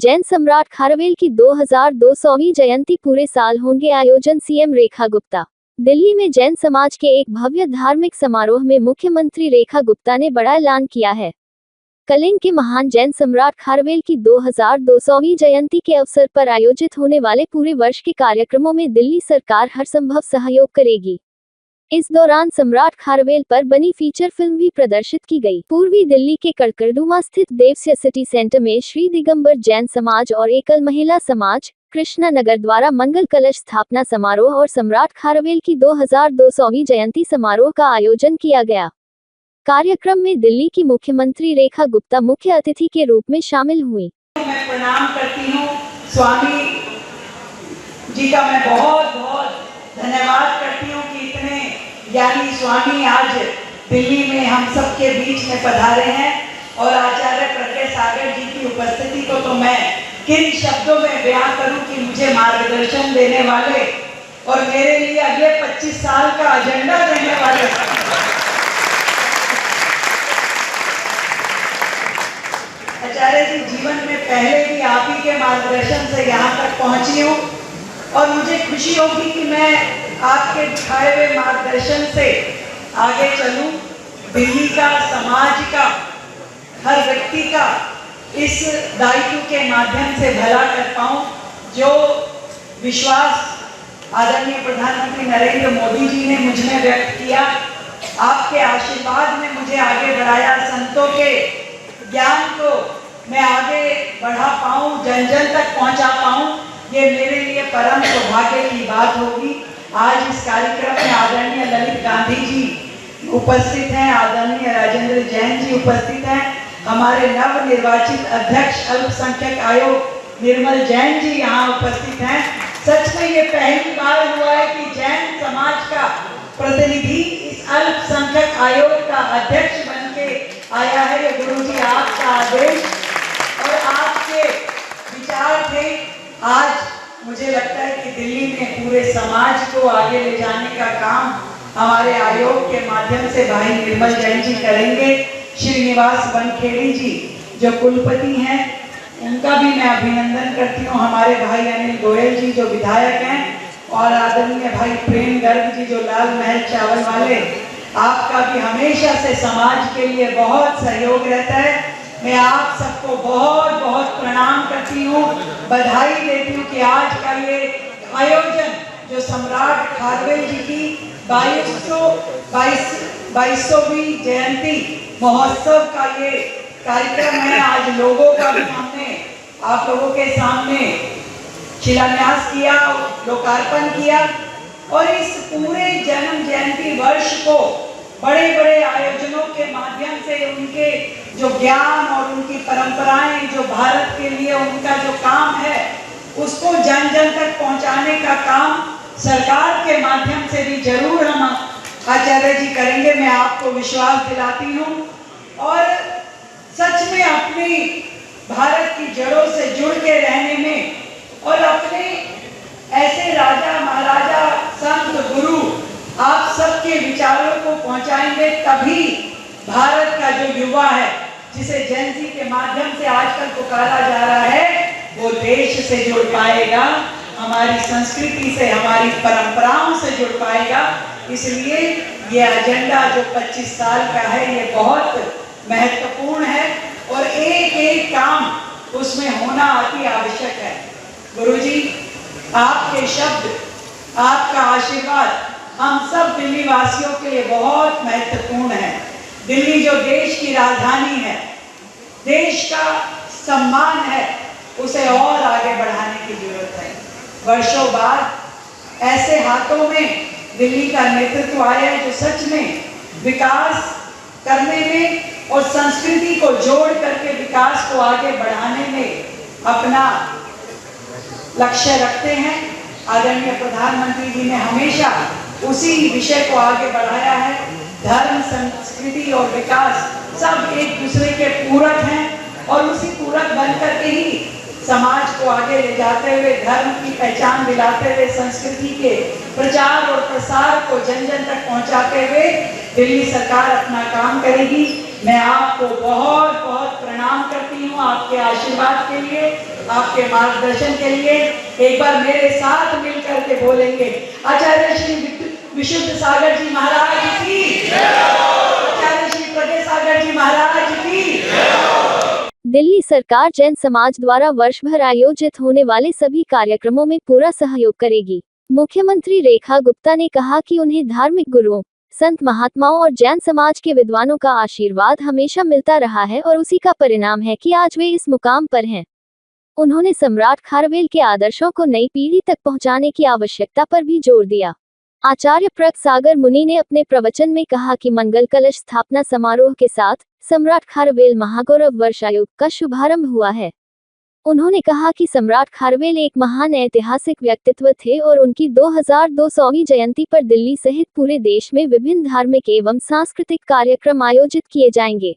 जैन सम्राट खारवेल की 2200वीं जयंती पूरे साल होंगे आयोजन। सीएम रेखा गुप्ता। दिल्ली में जैन समाज के एक भव्य धार्मिक समारोह में मुख्यमंत्री रेखा गुप्ता ने बड़ा ऐलान किया है। कलिंग के महान जैन सम्राट खारवेल की 2200वीं जयंती के अवसर पर आयोजित होने वाले पूरे वर्ष के कार्यक्रमों में दिल्ली सरकार हर संभव सहयोग करेगी। इस दौरान सम्राट खारवेल पर बनी फीचर फिल्म भी प्रदर्शित की गई। पूर्वी दिल्ली के कड़कड़डूमा स्थित देवस्य सिटी सेंटर में श्री दिगंबर जैन समाज और एकल महिला समाज कृष्णा नगर द्वारा मंगल कलश स्थापना समारोह और सम्राट खारवेल की 2200वीं जयंती समारोह का आयोजन किया गया। कार्यक्रम में दिल्ली की मुख्यमंत्री रेखा गुप्ता मुख्य अतिथि के रूप में शामिल हुई। मैं प्रणाम करती हूँ स्वामी जी का, मैं बहुत बहुत धन्यवाद करती हूँ कि इतने ज्ञानी स्वामी आज दिल्ली में हम सबके बीच में पधारे हैं। और आचार्य प्रज्ञा सागर जी की उपस्थिति को तो मैं किन शब्दों में बयां करूं कि मुझे मार्गदर्शन देने वाले और मेरे लिए अगले 25 साल का एजेंडा देने वाले आचार्य जी जीवन में पहले भी आप ही के मार्गदर्शन से यहाँ तक पहुंची हूँ और मुझे खुशी होगी कि मैं आपके दिखाए हुए मार्गदर्शन से आगे चलूं। दिल्ली का, समाज का, हर व्यक्ति का इस दायित्व के माध्यम से भला कर पाऊं। जो विश्वास आदरणीय प्रधानमंत्री नरेंद्र मोदी जी ने मुझ में व्यक्त किया, आपके आशीर्वाद ने मुझे आगे बढ़ाया। संतों के ज्ञान को मैं आगे बढ़ा पाऊं, जन जन तक पहुंचा पाऊं, ये मेरे लिए परम सौभाग्य की बात होगी। आज इस कार्यक्रम में आदरणीय ललित गांधी जी उपस्थित हैं, आदरणीय राजेंद्र जैन जी उपस्थित हैं, हमारे नव निर्वाचित अध्यक्ष अल्पसंख्यक आयोग निर्मल जैन जी यहाँ उपस्थित हैं। सच में ये पहली बार हुआ है कि जैन समाज का प्रतिनिधि इस अल्पसंख्यक आयोग का अध्यक्ष बन के आया है। ये गुरु जी आपका आदेश और आपके विचार थे। आज मुझे लगता है कि दिल्ली में पूरे समाज को आगे ले जाने का काम हमारे आयोग के माध्यम से भाई निर्मल जैन जी करेंगे। श्रीनिवास बनखेड़ी जी जो कुलपति हैं, उनका भी मैं अभिनंदन करती हूँ। हमारे भाई अनिल गोयल जी जो विधायक हैं और आदरणीय भाई प्रेम गर्ग जी जो लाल महल चावल वाले, आपका भी हमेशा से समाज के लिए बहुत सहयोग रहता है। मैं आप सबको बहुत बहुत प्रणाम करती हूँ, बधाई देती हूँ कि आज का ये आयोजन जो सम्राट खारवेल जी की 2200वीं जयंती महोत्सव का ये कार्यक्रम है। आज लोगों का भी हमने आप लोगों के सामने शिलान्यास किया, लोकार्पण किया और इस पूरे जन्म जयंती वर्ष को बड़े बड़े आयोजनों के माध्यम से उनके जो ज्ञान और उनकी परंपराएं, जो भारत के लिए उनका जो काम है, उसको जन जन तक पहुंचाने का काम सरकार के माध्यम से भी जरूर हम आचार्य जी करेंगे। मैं आपको विश्वास दिलाती हूँ और सच में अपनी भारत की जड़ों से जुड़ के रहने में और अपने ऐसे राजा महाराजा संत गुरु आप सबके विचारों को पहुंचाएंगे, तभी भारत का जो युवा है, जिसे जेन ज़ी के माध्यम से आजकल पुकारा जा रहा है, वो देश से जुड़ पाएगा, हमारी संस्कृति से, हमारी परंपराओं से जुड़ पाएगा। इसलिए ये एजेंडा जो 25 साल का है, ये बहुत महत्वपूर्ण है और एक एक काम उसमें होना अति आवश्यक है। गुरुजी, आपके शब्द, आपका आशीर्वाद हम सब दिल्ली वासियों के लिए बहुत महत्वपूर्ण है। दिल्ली जो देश की राजधानी है, देश का सम्मान है, उसे और आगे बढ़ाने की जरूरत है। वर्षों बाद ऐसे हाथों में दिल्ली का नेतृत्व आया है जो सच में विकास करने में और संस्कृति को जोड़ करके विकास को आगे बढ़ाने में अपना लक्ष्य रखते हैं। आदरणीय प्रधानमंत्री जी ने हमेशा उसी विषय को आगे बढ़ाया है। धर्म, संस्कृति और विकास सब एक दूसरे के पूरक हैं और उसी पूरक बन करके ही समाज को आगे ले जाते हुए, धर्म की पहचान दिलाते हुए, संस्कृति के प्रचार और प्रसार को जन जन तक पहुंचाते हुए दिल्ली सरकार अपना काम करेगी। मैं आपको बहुत बहुत प्रणाम करती हूँ आपके आशीर्वाद के लिए। आपके मार्गदर्शन के लिए एक बार मेरे साथ मिलकर के बोलेंगे, आचार्य श्री विशुद्ध सागर जी महाराज की, आचार्य श्री प्रज्ञा सागर जी महाराज की। दिल्ली सरकार जैन समाज द्वारा वर्ष भर आयोजित होने वाले सभी कार्यक्रमों में पूरा सहयोग करेगी। मुख्यमंत्री रेखा गुप्ता ने कहा कि उन्हें धार्मिक गुरुओं, संत महात्माओं और जैन समाज के विद्वानों का आशीर्वाद हमेशा मिलता रहा है और उसी का परिणाम है कि आज वे इस मुकाम पर हैं। उन्होंने सम्राट खारवेल के आदर्शों को नई पीढ़ी तक पहुंचाने की आवश्यकता पर भी जोर दिया। आचार्य प्रज्ञ सागर मुनि ने अपने प्रवचन में कहा कि मंगल कलश स्थापना समारोह के साथ सम्राट खारवेल महागौरव वर्षायोग का शुभारंभ हुआ है। उन्होंने कहा कि सम्राट खारवेल एक महान ऐतिहासिक व्यक्तित्व थे और उनकी 2200वीं जयंती पर दिल्ली सहित पूरे देश में विभिन्न धार्मिक एवं सांस्कृतिक कार्यक्रम आयोजित किए जाएंगे।